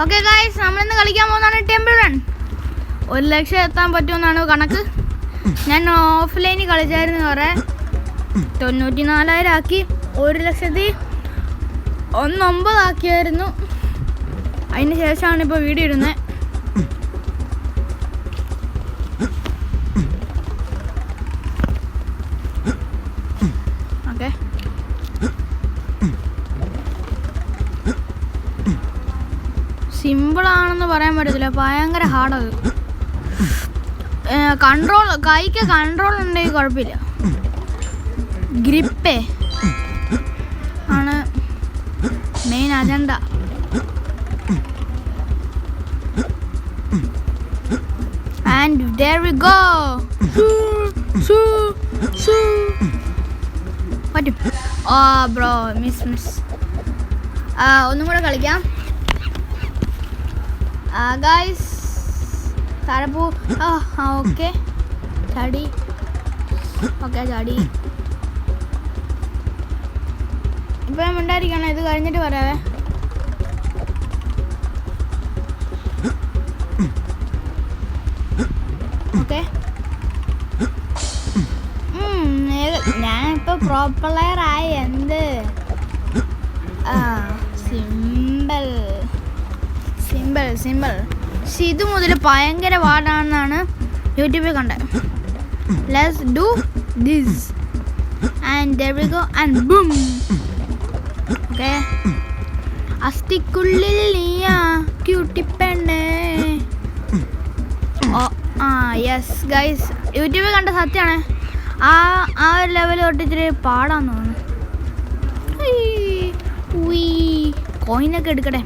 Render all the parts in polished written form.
Okay guys, നമ്മളിന്ന് കളിക്കാൻ പോകുന്നതാണ് ടെമ്പിൾ റൺ. 1 ലക്ഷം എത്താൻ പറ്റുമെന്നാണ് കണക്ക്. ഞാൻ ഓഫ്ലൈനിൽ കളിച്ചായിരുന്നു കുറേ. 94,000 ആക്കി. 1,09,000 ആക്കിയായിരുന്നു. അതിന് ശേഷമാണ് ഇപ്പോൾ വീഡിയോ ഇടുന്നത്. ഓക്കെ, സിമ്പിളാണെന്ന് പറയാൻ പറ്റത്തില്ല, ഭയങ്കര ഹാർഡത്. കൈക്ക് കൺട്രോൾ ഉണ്ടെങ്കിൽ കുഴപ്പമില്ല. ഗ്രിപ്പേ ആണ് main agenda. And there we go. പറ്റും. ഓ ബ്രോ, മിസ്. ഒന്നും കൂടെ കളിക്കാം ഗൈസ്. താഴെപ്പോ. ഓക്കെ, ചാടി. ഓക്കെ, ചാടി. ഇപ്പം ഞാൻ മിണ്ടായിരിക്കണം, ഇത് കഴിഞ്ഞിട്ട് പറയാവേ. ഓക്കെ, ഞാനിപ്പോൾ പ്രോ പ്ലെയർ ആയി. എന്ത് സിമ്പിൾ. പക്ഷെ ഇത് മുതൽ ഭയങ്കര പാടാണെന്നാണ് യൂട്യൂബിൽ കണ്ടത്. Let's do this and there we go and boom. Okay, അസ്ഥിക്കുള്ളിൽ നീയാ ക്യൂട്ടി പെണ്ണേ. യെസ് ഗൈസ്, യൂട്യൂബിൽ കണ്ട സത്യമാണ്. ആ ഒരു ലെവൽ തൊട്ട് ഇച്ചിരി പാടാന്ന് തോന്നുന്നു. കോയിനൊക്കെ എടുക്കട്ടെ,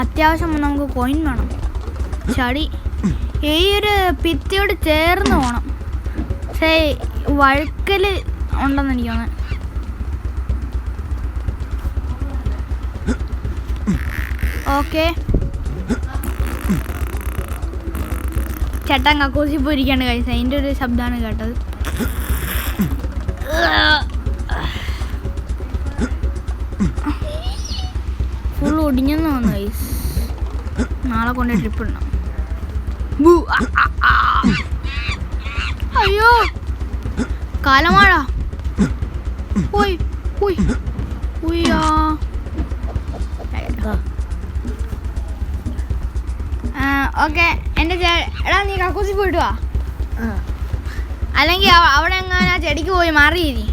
അത്യാവശ്യം നമുക്ക് കോയിൻ വേണം. ചടി ഈ ഒരു ഭിത്തിയോട് ചേർന്ന് പോകണം. പക്ഷേ വഴുക്കൽ ഉണ്ടെന്ന് എനിക്ക് തോന്നുന്നു. ഓക്കെ, ചേട്ടൻ കക്കൂസി പോയിരിക്കാണ് കഴിച്ചത്. അതിൻ്റെ ഒരു ശബ്ദമാണ് കേട്ടത്. ഫുൾ ഒടിഞ്ഞെന്ന് തോന്നുന്നു ഗൈസ്. നാളെ കൊണ്ട് ട്രിപ്പ് ഇടണം. അയ്യോ, കാലമഴ. ഓക്കെ, എൻ്റെ എടാ നീ കക്കൂസി പോയിട്ട് വാ, അല്ലെങ്കിൽ അവിടെ എങ്ങാനും ആ ചെടിക്ക് പോയി മാറിയിരി.